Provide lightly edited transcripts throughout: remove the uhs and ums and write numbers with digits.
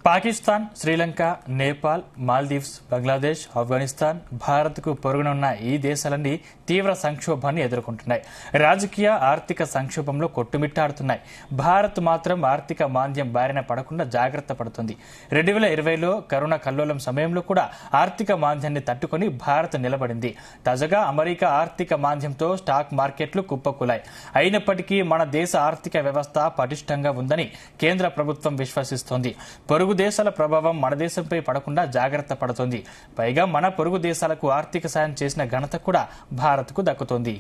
పాకిస్తాన్, శ్రీలంక, నేపాల్, మాల్దీవ్స్, బంగ్లాదేశ్, ఆఫ్ఘనిస్తాన్, భారత్కు పొరుగునున్న ఈ దేశాలన్నీ తీవ్ర సంక్షోభాన్ని ఎదుర్కొంటున్నాయి. రాజకీయ, ఆర్థిక సంక్షోభంలో కొట్టుమిట్టాడుతున్నాయి. భారత్ మాత్రం ఆర్థిక మాంద్యం బారిన పడకుండా జాగ్రత్త పడుతుంది. 2020లో కరోనా కల్లోలం సమయంలో కూడా ఆర్థిక మాంద్యాన్ని తట్టుకుని భారత్ నిలబడింది. తాజాగా అమెరికా ఆర్థిక మాంద్యంతో స్టాక్ మార్కెట్లు కుప్పకూలాయి. అయినప్పటికీ మన దేశ ఆర్థిక వ్యవస్థ పటిష్టంగా ఉందని కేంద్ర ప్రభుత్వం విశ్వసిస్తోంది. పొరుగు దేశాల ప్రభావం మన దేశంపై పడకుండా జాగ్రత్త పడుతోంది. పైగా మన పొరుగు దేశాలకు ఆర్థిక సాయం చేసిన ఘనత కూడా భారత్కు దక్కుతోంది.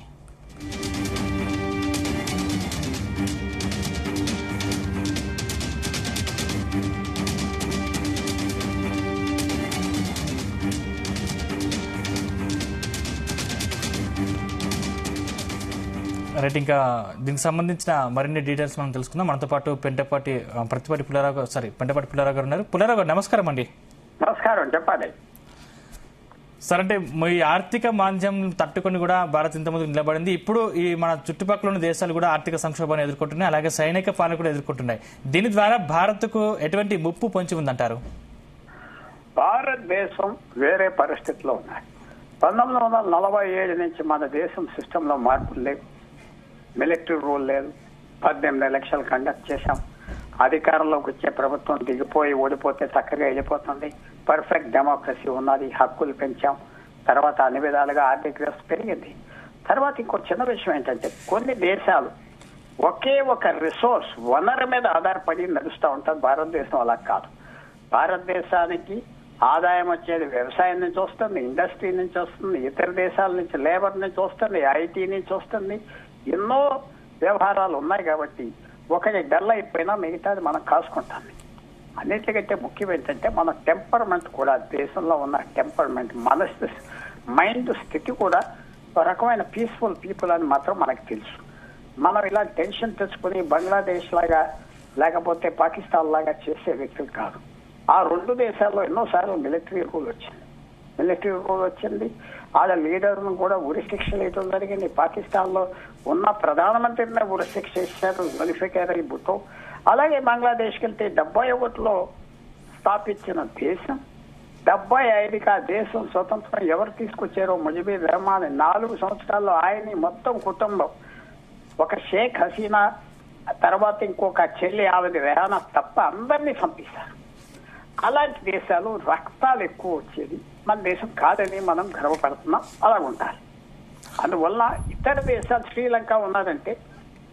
రైట్, ఇంకా దీనికి సంబంధించిన మరిన్ని డీటెయిల్స్ మనం తెలుసుకుందాం. మనతో పాటు పెంటపాటి పుల్లారావు గారు ఉన్నారు. పుల్లారావు గారు, నమస్కారం అండి. నమస్కారం, చెప్పండి సార్. అంటే ఈ ఆర్థిక మాంద్యం తట్టుకొని కూడా భారత్ ఇంతకుముందు నిలబడింది. ఇప్పుడు ఈ మన చుట్టుపక్కల ఉన్న దేశాలు కూడా ఆర్థిక సంక్షోభాన్ని ఎదుర్కొంటున్నాయి, అలాగే సైనిక పాలన కూడా ఎదుర్కొంటున్నాయి. దీని ద్వారా భారత్కు ఎటువంటి ముప్పు పొంచి ఉందంటారు? భారతదేశం వేరే పరిస్థితిలో ఉన్నాయి. 1947 నుంచి మన దేశం సిస్టంలో మార్పులు లేవు. మిలిటరీ రూల్ లేదు. 18 ఎలక్షన్లు కండక్ట్ చేశాం. అధికారంలోకి వచ్చే ప్రభుత్వం దిగిపోయి ఓడిపోతే చక్కగా వెళ్ళిపోతుంది. పర్ఫెక్ట్ డెమోక్రసీ ఉన్నది. హక్కులు పెంచాం. తర్వాత అన్ని విధాలుగా ఆర్థిక వ్యవస్థ పెరిగింది. తర్వాత ఇంకో చిన్న విషయం ఏంటంటే, కొన్ని దేశాలు ఒకే ఒక రిసోర్స్ వనరు మీద ఆధారపడి నడుస్తూ ఉంటారు. భారతదేశం అలా కాదు. భారతదేశానికి ఆదాయం వచ్చేది వ్యవసాయం నుంచి వస్తుంది, ఇండస్ట్రీ నుంచి వస్తుంది, ఇతర దేశాల నుంచి లేబర్ నుంచి వస్తుంది, ఐటీ నుంచి వస్తుంది. ఎన్నో వ్యవహారాలు ఉన్నాయి కాబట్టి ఒకటి డల్ అయిపోయినా మిగతాది మనం కాసుకుంటాం. అన్నిటికంటే ముఖ్యం ఏంటంటే మన టెంపర్మెంట్ కూడా, దేశంలో ఉన్న టెంపర్మెంట్, మైండ్ స్థితి కూడా ఒక రకమైన పీస్ఫుల్ పీపుల్ అని మాత్రం మనకు తెలుసు. మనం ఇలా టెన్షన్ తెచ్చుకుని బంగ్లాదేశ్ లాగా లేకపోతే పాకిస్తాన్ లాగా చేసే వ్యక్తులు కాదు. ఆ రెండు దేశాల్లో ఎన్నోసార్లు మిలిటరీ రూల్ వచ్చింది. ఆడ లీడర్ను కూడా ఉరిశిక్ష వేయడం జరిగింది. పాకిస్తాన్ లో ఉన్న ప్రధానమంత్రిని ఉరిశిక్ష ఇచ్చారు, జుల్ఫికార్ అలీ భుట్టో. అలాగే బంగ్లాదేశ్కి వెళ్తే 71లో స్థాపించిన దేశం, 75కి ఆ దేశం స్వతంత్రం ఎవరు తీసుకొచ్చారో ముజిబుర్ రెహమాన్. 4 సంవత్సరాల్లో ఆయన మొత్తం కుటుంబం, ఒక షేక్ హసీనా తర్వాత ఇంకొక చెల్లి ఆవిడ రెహానా తప్ప అందరినీ పంపిస్తారు. అలాంటి దేశాలు రక్తాలు ఎక్కువ వచ్చేది. మన దేశం కాదని మనం గర్వపడుతున్నాం. అలా ఉండాలి. అందువల్ల ఇతర దేశాలు, శ్రీలంక ఉన్నారంటే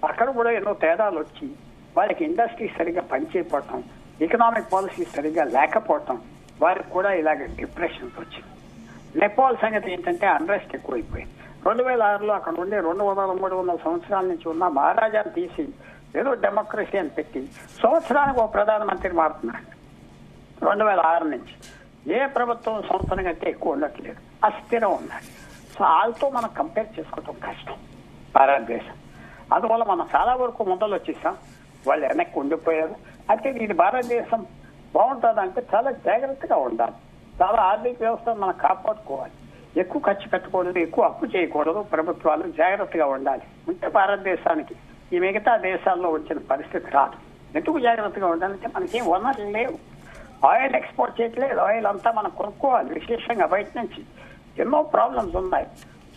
అక్కడ కూడా ఎన్నో తేడాలు వచ్చి వాళ్ళకి ఇండస్ట్రీ సరిగ్గా పనిచేయకపోవటం, ఎకనామిక్ పాలసీ సరిగ్గా లేకపోవటం, వారికి కూడా ఇలాగ డిప్రెషన్స్ వచ్చింది. నేపాల్ సంగతి ఏంటంటే అన్రెస్ట్ ఎక్కువైపోయింది. 2006లో అక్కడ ఉండే 200-300 సంవత్సరాల నుంచి ఉన్న మహారాజాను తీసి ఏదో డెమోక్రసీ అని పెట్టి సంవత్సరానికి ఒక ప్రధానమంత్రి మారుతున్నాడు. 2006 నుంచి ఏ ప్రభుత్వం సంవత్సరం కంటే ఎక్కువ ఉండట్లేదు, అస్థిరం ఉన్నాడు. సో వాళ్ళతో మనం కంపేర్ చేసుకోవటం కష్టం భారతదేశం. అందువల్ల మనం చాలా వరకు మొదలు వచ్చేసాం, వాళ్ళు వెనక్కి ఉండిపోయారు. అయితే ఇది భారతదేశం బాగుంటుందంటే చాలా జాగ్రత్తగా ఉండాలి. చాలా ఆర్థిక వ్యవస్థను మనం కాపాడుకోవాలి. ఎక్కువ ఖర్చు పెట్టకూడదు, ఎక్కువ అప్పు చేయకూడదు. ప్రభుత్వాలు జాగ్రత్తగా ఉండాలి. ఉంటే భారతదేశానికి ఈ మిగతా దేశాల్లో వచ్చిన పరిస్థితి రాదు. ఎందుకు జాగ్రత్తగా ఉండాలంటే మనకేం వనరులు లేవు. ఆయిల్ ఎక్స్పోర్ట్ చేయట్లేదు. ఆయిల్ అంతా మనం కొనుక్కోవాలి, విశేషంగా బయట నుంచి. ఎన్నో ప్రాబ్లమ్స్ ఉన్నాయి.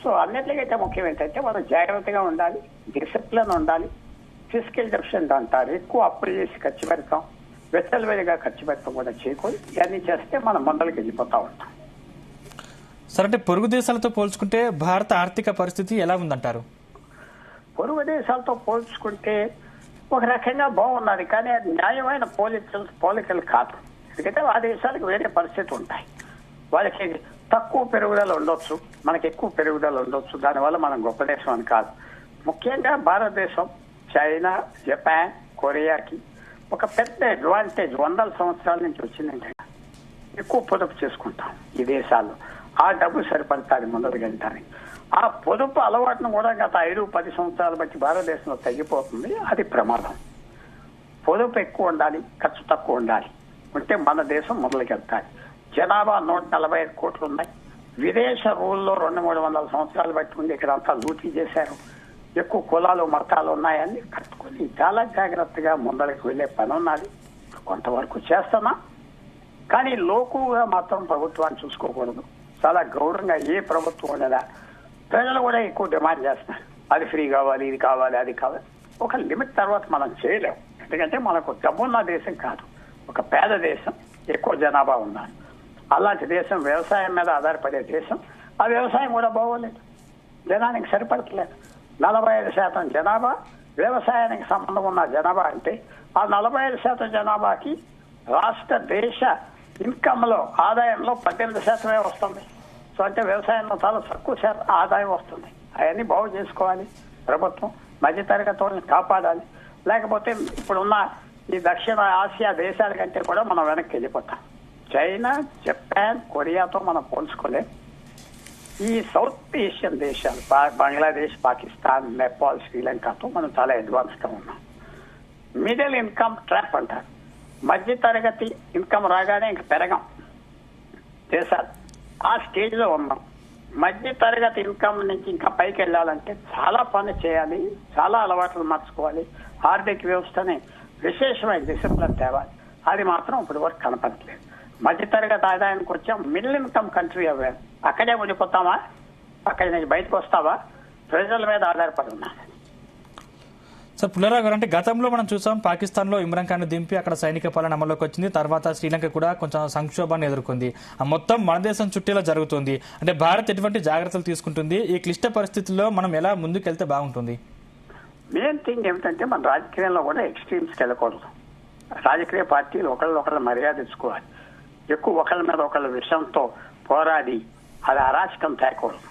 సో అన్నిటికైతే ముఖ్యం ఏంటంటే మనం జాగ్రత్తగా ఉండాలి, డిసిప్లిన్ ఉండాలి. ఫిజికల్ డెఫిషియెంట్ అంటారు, ఎక్కువ అప్పులు చేసి ఖర్చు పెడతాం, వెచ్చలవేడిగా ఖర్చు పెడతాం కూడా చేయకూడదు. ఇవన్నీ చేస్తే మనం ముందరికి వెళ్ళిపోతా ఉంటాం. సరే, అంటే పొరుగు దేశాలతో పోల్చుకుంటే భారత ఆర్థిక పరిస్థితి ఎలా ఉందంటారు? పొరుగు దేశాలతో పోల్చుకుంటే ఒక రకంగా బాగున్నది, కానీ అది న్యాయమైన పోలికలు కాదు. ఎందుకంటే ఆ దేశాలకు వేరే పరిస్థితి ఉంటాయి. వాళ్ళకి తక్కువ పెరుగుదల ఉండొచ్చు, మనకి ఎక్కువ పెరుగుదల ఉండొచ్చు. దానివల్ల మనం గొప్ప దేశం అని కాదు. ముఖ్యంగా భారతదేశం చైనా, జపాన్, కొరియాకి ఒక పెద్ద అడ్వాంటేజ్ 100 సంవత్సరాల నుంచి వచ్చిందంటే ఎక్కువ పొదుపు చేసుకుంటాం ఈ దేశాల్లో. ఆ డబ్బు సరిపడతాది ముందరు గంటానికి. ఆ పొదుపు అలవాటును కూడా గత 5-10 సంవత్సరాలు బట్టి భారతదేశంలో తగ్గిపోతుంది. అది ప్రమాదం. పొదుపు ఎక్కువ ఉండాలి, ఖర్చు తక్కువ ఉండాలి. ఉంటే మన దేశం మొదలుకెళ్తాయి. జనాభా 145 కోట్లు ఉన్నాయి. విదేశ రూల్లో 200-300 సంవత్సరాలు బట్టి ఉంది. ఇక్కడ అంతా లూటీ చేశారు. ఎక్కువ కులాలు మతాలు ఉన్నాయని కట్టుకుని చాలా జాగ్రత్తగా ముందరికి వెళ్లే పని ఉన్నది. కొంతవరకు చేస్తున్నా, కానీ లోకుగా మాత్రం ప్రభుత్వాన్ని చూసుకోకూడదు. చాలా గౌరవంగా ఏ ప్రభుత్వం ఉండదా. ప్రజలు కూడా ఎక్కువ డిమాండ్ చేస్తున్నారు, అది ఫ్రీ కావాలి, ఇది కావాలి, అది కావాలి. ఒక లిమిట్ తర్వాత మనం చేయలేము. ఎందుకంటే మనకు డబ్బున్న దేశం కాదు, ఒక పేద దేశం, ఎక్కువ జనాభా ఉన్నారు. అలాంటి దేశం, వ్యవసాయం మీద ఆధారపడే దేశం. ఆ వ్యవసాయం కూడా బాగోలేదు, జనానికి సరిపడట్లేదు. 45% జనాభా వ్యవసాయానికి సంబంధం ఉన్న జనాభా అంటే ఆ 45% జనాభాకి రాష్ట్ర దేశ ఇన్కమ్ లో, ఆదాయంలో 18% వస్తుంది. సో అంటే వ్యవసాయంలో చాలా తక్కువ ఆదాయం వస్తుంది. అవన్నీ బాగు చేసుకోవాలి ప్రభుత్వం. మధ్యతరగతి వాళ్ళని కాపాడాలి. లేకపోతే ఇప్పుడున్న ఈ దక్షిణ ఆసియా దేశాల కంటే కూడా మనం వెనక్కి వెళ్ళిపోతాం. చైనా, జపాన్, కొరియాతో మనం పోల్చుకోలేం. ఈ సౌత్ ఏషియన్ దేశాలు, బంగ్లాదేశ్, పాకిస్తాన్, నేపాల్, శ్రీలంకతో మనం చాలా అడ్వాన్స్గా ఉన్నాం. మిడిల్ ఇన్కమ్ ట్రాప్ అంటారు. మధ్య తరగతి ఇన్కమ్ రాగానే ఇంకా పెరగం దేశాలు. ఆ స్టేజ్ లో ఉన్నాం. మధ్య తరగతి ఇన్కమ్ నుంచి ఇంకా పైకి వెళ్ళాలంటే చాలా పని చేయాలి, చాలా అలవాట్లు మార్చుకోవాలి. ఆర్థిక వ్యవస్థని విశేషమైన డిసిప్లిన్ తేవాలి. అది మాత్రం ఇప్పటి వరకు కనపడట్లేదు. మధ్య తరగతి ఆదాయానికి వచ్చాం, మిడిల్ ఇన్కమ్ కంట్రీ అవ్వాలి. అక్కడే ఉండిపోతామా? అక్కడి నుంచి బయటకు వస్తావా? ప్రజల మీద ఆధారపడి ఉన్నారు. సార్ పుల్లారావు గారు, అంటే గతంలో మనం చూసాం పాకిస్తాన్ లో ఇమ్రాన్ ఖాన్ దింపి అక్కడ సైనిక పాలన అమల్లోకి వచ్చింది. తర్వాత శ్రీలంక కూడా కొంచెం సంక్షోభాన్ని ఎదుర్కొంది. మొత్తం మన దేశం చుట్టేలా జరుగుతుంది. అంటే భారత్ ఎటువంటి జాగ్రత్తలు తీసుకుంటుంది? ఈ క్లిష్ట పరిస్థితుల్లో మనం ఎలా ముందుకెళ్తే బాగుంటుంది? మెయిన్ థింగ్ ఏమిటంటే మన రాజకీయాల్లో కూడా ఎక్స్ట్రీమ్స్కి వెళ్ళకూడదు. రాజకీయ పార్టీలు ఒకళ్ళ మర్యాద ఇచ్చుకోవాలి. ఎక్కువ ఒకళ్ళ మీద ఒకళ్ళ విషయంతో పోరాడి అది అరాచకం తేకూడదు.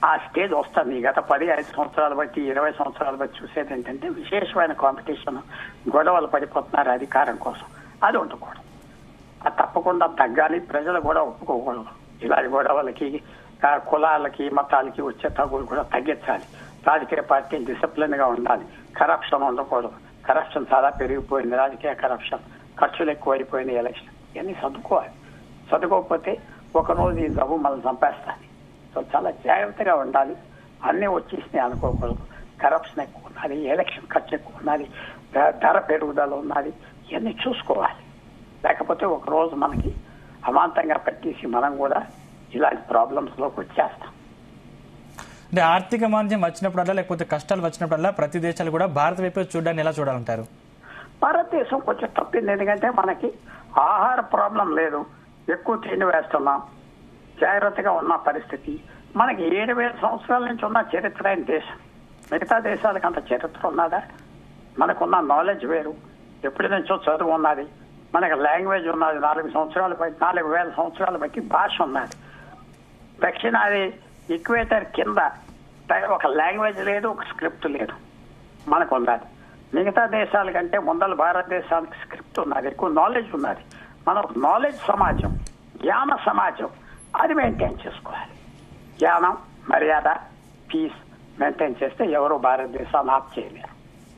ఆ స్టేజ్ వస్తుంది. గత 15 సంవత్సరాలు బట్టి, 20 సంవత్సరాలు బట్టి చూసేది ఏంటంటే విశేషమైన కాంపిటీషన్, గొడవలు పడిపోతున్నారు అధికారం కోసం. అది ఉండకూడదు. అది తప్పకుండా తగ్గాలి. ప్రజలు కూడా ఒప్పుకోకూడదు. ఇలాంటి గొడవలకి, కులాలకి, మతాలకి వచ్చే తగ్గులు కూడా తగ్గించాలి. రాజకీయ పార్టీ డిసిప్లిన్ గా ఉండాలి. కరప్షన్ ఉండకూడదు. కరప్షన్ చాలా పెరిగిపోయింది. రాజకీయ కరప్షన్, ఖర్చులు ఎక్కువైపోయినాయి. ఎలక్షన్ ఇవన్నీ చదువుకోవాలి. చదువుకోకపోతే ఒకరోజు ఈ జబ్బు మనం చంపేస్తాను. సో చాలా జాగ్రత్తగా ఉండాలి. అన్నీ వచ్చేసినాయి అనుకోకూడదు. కరప్షన్ ఎక్కువ ఉన్నది, ఎలక్షన్ ఖర్చు ఎక్కువ ఉన్నది, ధర పెరుగుదల ఉన్నది. ఇవన్నీ చూసుకోవాలి. లేకపోతే ఒకరోజు మనకి అమాంతంగా పెట్టేసి మనం కూడా ఇలాంటి ప్రాబ్లమ్స్ లోకి వచ్చేస్తాం. అంటే ఆర్థిక మాంద్యం వచ్చినప్పుడల్లా, లేకపోతే కష్టాలు వచ్చినప్పుడల్లా ప్రతి దేశాలు కూడా భారత వైపు చూడడాన్ని ఎలా చూడాలంటారు? భారతదేశం కొంచెం తప్పింది. ఎందుకంటే మనకి ఆహార ప్రాబ్లం లేదు, ఎక్కువ తిండి వేస్తున్నాం, జాగ్రత్తగా ఉన్న పరిస్థితి. మనకి 7,000 సంవత్సరాల నుంచి ఉన్న చరిత్ర అయిన దేశం. మిగతా దేశాలకు అంత చరిత్ర ఉన్నదా? మనకున్న నాలెడ్జ్ వేరు. ఎప్పటి నుంచో చదువు ఉన్నది, మనకి లాంగ్వేజ్ ఉన్నది. 4,000 సంవత్సరాలు బట్టి భాష ఉన్నది. దక్షిణాది ఈక్వేటర్ కింద ఒక లాంగ్వేజ్ లేదు, ఒక స్క్రిప్ట్ లేదు. మనకు ఉన్నది. మిగతా దేశాల కంటే ముందల భారతదేశానికి స్క్రిప్ట్ ఉన్నది, ఎక్కువ నాలెడ్జ్ ఉన్నది. మనం నాలెడ్జ్ సమాజం, జ్ఞాన సమాజం, అది మెయింటైన్ చేసుకోవాలి. జ్ఞానం, మర్యాద, పీస్ మెయింటైన్ చేస్తే ఎవరు భారతదేశాన్ని ఆప్ చేయలేరు.